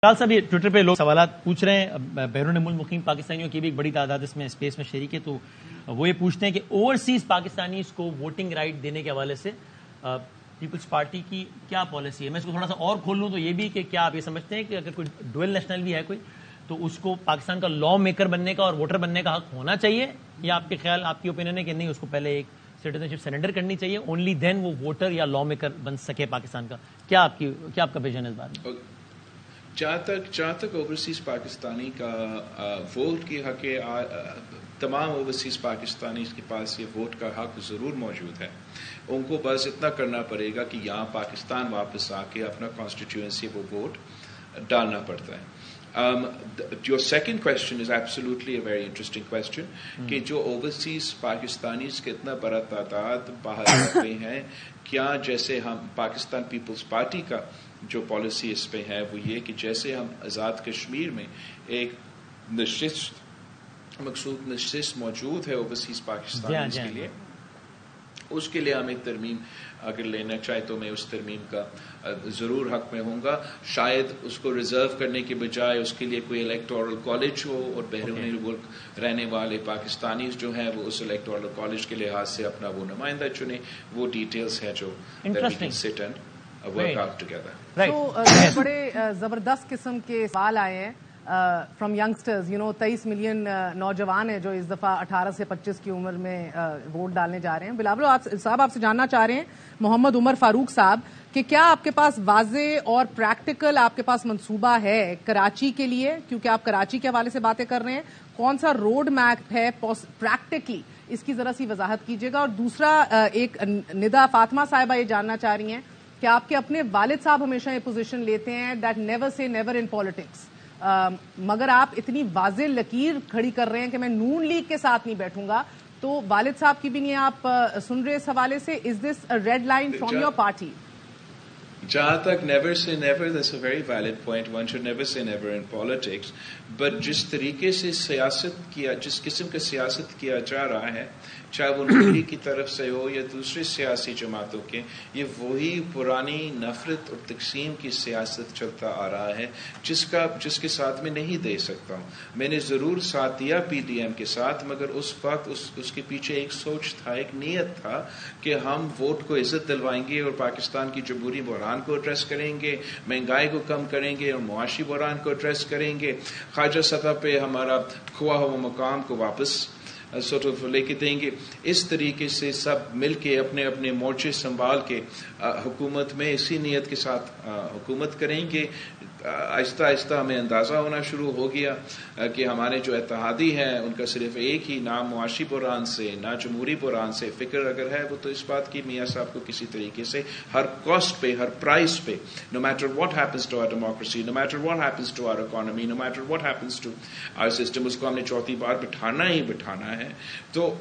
صاحب یہ ٹویٹر پہ لوگ سوالات پوچھ رہے ہیں، بیرون ملک مقیم پاکستانیوں کی بھی ایک بڑی تعداد اس میں اسپیس میں شریک ہے، تو وہ یہ پوچھتے ہیں کہ اوورسیز پاکستانیز کو ووٹنگ رائٹ دینے کے حوالے سے پیپلز پارٹی کی کیا پالیسی ہے؟ میں اس کو تھوڑا سا اور کھول لوں تو یہ بھی کہ کیا آپ یہ سمجھتے ہیں کہ اگر کوئی ڈوئل نیشنل بھی ہے کوئی تو اس کو پاکستان کا لا میکر بننے کا اور ووٹر بننے کا حق ہونا چاہیے، یا آپ کے خیال آپ کی اوپینین ہے کہ نہیں، اس کو پہلے ایک سٹیزن شپ سرنڈر کرنی چاہیے، اونلی دین وہ ووٹر یا لا میکر بن سکے پاکستان کا؟ کیا آپ کا ویژن ہے اس بارے میں؟ جہاں تک اوورسیز پاکستانی کا ووٹ کی حق ہے، تمام اوورسیز پاکستانی کے پاس یہ ووٹ کا حق ضرور موجود ہے. ان کو بس اتنا کرنا پڑے گا کہ یہاں پاکستان واپس آ کے اپنا کانسٹیٹیوئنسی وہ ووٹ ڈالنا پڑتا ہے. Your second question is absolutely a very interesting question کہ جو اوورسیز پاکستانیز کے اتنا بڑا تعداد باہر رہتے ہیں، کیا جیسے ہم پاکستان پیپلز پارٹی کا جو پالیسی اس پہ ہے وہ یہ کہ جیسے ہم آزاد کشمیر میں ایک مخصوص نشست موجود ہے اوورسیز پاکستانیز کے لیے، اس کے لیے ہم ایک ترمیم اگر لینا چاہے تو میں اس ترمیم کا ضرور حق میں ہوں گا. شاید اس کو ریزرو کرنے کے بجائے اس کے لیے کوئی الیکٹورل کالج ہو اور بیرونی ملک رہنے والے پاکستانیز جو ہیں وہ اس الیکٹورل کالج کے لحاظ سے اپنا وہ نمائندہ چنے. وہ ڈیٹیلز ہیں جو سٹ اینڈ ورک آؤٹ ٹوگیدر. بڑے زبردست قسم کے سوال آئے ہیں فرام یگسٹرز. 23 ملین نوجوان ہیں جو اس دفعہ 18 سے 25 کی عمر میں ووٹ ڈالنے جا رہے ہیں. بلاول صاحب آپ سے جاننا چاہ رہے ہیں، محمد عمر فاروق صاحب، کہ کیا آپ کے پاس واضح اور پریکٹیکل آپ کے پاس منصوبہ ہے کراچی کے لیے، کیونکہ آپ کراچی کے حوالے سے باتیں کر رہے ہیں، کون سا روڈ میپ ہے پریکٹیکلی، اس کی ذرا سی وضاحت کیجیے گا. اور دوسرا ایک ندا فاطمہ صاحبہ یہ جاننا چاہ رہی ہیں کہ آپ کے اپنے والد صاحب ہمیشہ یہ پوزیشن لیتے ہیں دیٹ نیور سے نیور ان پالیٹکس، مگر آپ اتنی واضح لکیر کھڑی کر رہے ہیں کہ میں نون لیگ کے ساتھ نہیں بیٹھوں گا، تو والد صاحب کی بھی نہیں آپ سن رہے اس حوالے سے؟ از دس a red line from your party? جہاں تک never say never, that's a very valid point. One should never say never in politics. But جس طریقے سے جس قسم کا سیاست کیا جا رہا ہے، چاہے وہ نوری کی طرف سے ہو یا دوسرے سیاسی جماعتوں کے، یہ وہی پرانی نفرت اور تقسیم کی سیاست چلتا آ رہا ہے جس کے ساتھ میں نہیں دے سکتا ہوں. میں نے ضرور ساتھ دیا پی ڈی ایم کے ساتھ، مگر اس وقت اس کے پیچھے ایک سوچ تھا، ایک نیت تھا کہ ہم ووٹ کو عزت دلوائیں گے اور پاکستان کی جمہوری بحران کو ایڈریس کریں گے، مہنگائی کو کم کریں گے اور معاشی بحران کو ایڈریس کریں گے، خارجہ سطح پہ ہمارا کھوا ہوا مقام کو واپس لے کے دیں گے. اس طریقے سے سب مل کے اپنے اپنے مورچے سنبھال کے حکومت میں اسی نیت کے ساتھ حکومت کریں گے. آہستہ آہستہ ہمیں اندازہ ہونا شروع ہو گیا کہ ہمارے جو اتحادی ہیں ان کا صرف ایک ہی نہ معاشی بحران سے نہ جمہوری بحران سے فکر اگر ہے، وہ تو اس بات کی میاں صاحب کو کسی طریقے سے ہر کاسٹ پہ، ہر پرائز پہ، no matter what happens to our democracy, no matter what happens to our economy, no matter what happens to our system، اس کو ہم نے چوتھی بار بٹھانا ہی بٹھانا ہے. تو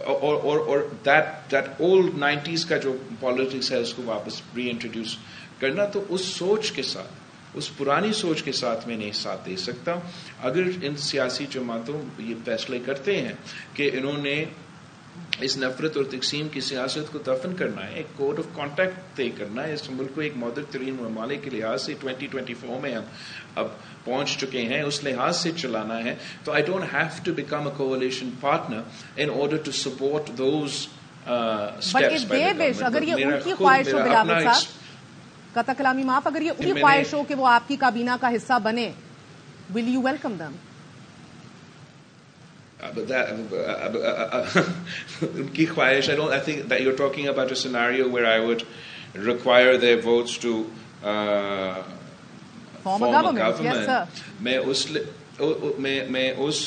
اور that old 90s کا جو پالیٹکس ہے اس کو واپس ری انٹروڈیوس کرنا، تو اس سوچ کے ساتھ، اس پرانی سوچ کے ساتھ میں نہیں ساتھ دے سکتا. اگر ان سیاسی جماعتوں یہ فیصلے کرتے ہیں کہ انہوں نے اس نفرت اور تقسیم کی سیاست کو دفن کرنا ہے، ایک کوڈ آف کانٹیکٹ طے کرنا ہے، اس ملک کو ایک مودر ترین ممالک کے لحاظ سے 2024 میں ہم اب پہنچ چکے ہیں، اس لحاظ سے چلانا ہے، تو I don't have to become a coalition partner in order to support those steps by the government. اگر یہ ان کی خواہش ہو، بلاول صاحب قطع کلامی معاف، اگر یہ انہی خواہش ہو کہ وہ آپ کی کابینہ کا حصہ بنے، will you welcome them? ان کی خواہش، I think that you're talking about a scenario where I would require their votes to form a government. Yes, sir. میں اس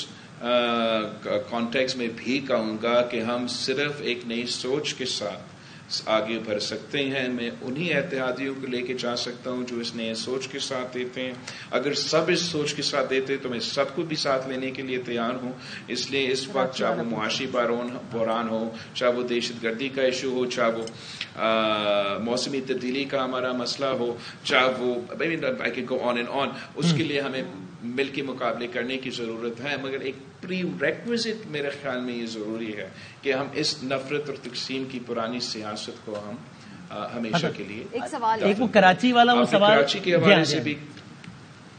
کانٹیکس میں بھی کہوں گا کہ ہم صرف ایک نئی سوچ کے ساتھ آگے بڑھ سکتے ہیں. میں انہی اتحادیوں کو لے کے جا سکتا ہوں جو اس نئے سوچ کے ساتھ دیتے ہیں. اگر سب اس سوچ کے ساتھ دیتے تو میں سب کو بھی ساتھ لینے کے لیے تیار ہوں. اس لیے اس وقت چاہے وہ معاشی بحران ہو، چاہے وہ دہشت گردی کا ایشو ہو، چاہے وہ موسمی تبدیلی کا ہمارا مسئلہ ہو، چاہے وہ I can go on and on، اس کے لیے ہمیں مل کے مقابلے کرنے کی ضرورت ہے. مگر ایک پری ریکویزٹ میرے خیال میں یہ ضروری ہے کہ ہم اس نفرت اور تقسیم کی پرانی سیاست کو ہم ہمیشہ کے لیے ایک وہ کراچی والا وہ سوال کراچی کے حوالے سے بھی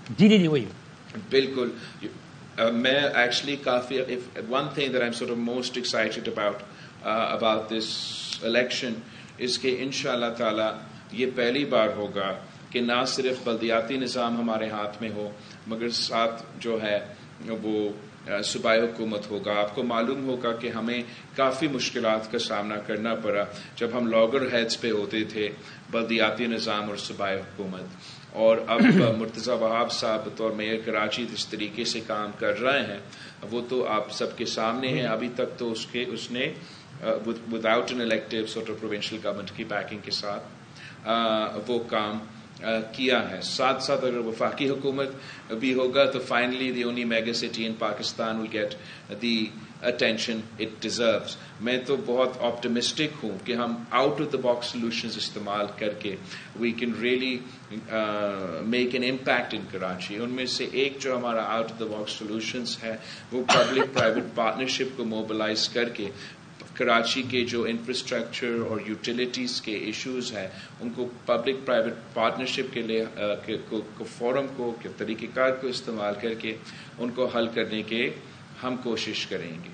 جی وہی بالکل. میں ایکچولی کافی one thing that I am sort of most excited about this election اس کے انشاءاللہ تعالی یہ پہلی بار ہوگا کہ نہ صرف بلدیاتی نظام ہمارے ہاتھ میں ہو مگر ساتھ جو ہے وہ صوبائی حکومت ہوگا. آپ کو معلوم ہوگا کہ ہمیں کافی مشکلات کا سامنا کرنا پڑا جب ہم لاگر ہیڈز پہ ہوتے تھے بلدیاتی نظام اور صوبائی حکومت, اور اب مرتضی وہاب صاحب بطور میئر کراچی جس طریقے سے کام کر رہے ہیں وہ تو آپ سب کے سامنے ہیں. ابھی تک تو اس نے without an الیکٹو sort of provincial government کی بیکنگ کے ساتھ وہ کام کیا ہے. ساتھ ساتھ اگر وفاقی حکومت بھی ہوگا تو finally the only mega city in Pakistan will get the attention it deserves. میں تو بہت آپٹمسٹک ہوں کہ ہم out of the box solutions استعمال کر کے we can really make an impact in Karachi. ان میں سے ایک جو ہمارا out of the box solutions ہے وہ پبلک پرائیویٹ پارٹنرشپ کو موبلائز کر کے کراچی کے جو انفراسٹرکچر اور یوٹیلیٹیز کے ایشوز ہیں ان کو پبلک پرائیویٹ پارٹنرشپ کے لیے فورم کو طریقہ کار کو استعمال کر کے ان کو حل کرنے کے ہم کوشش کریں گے.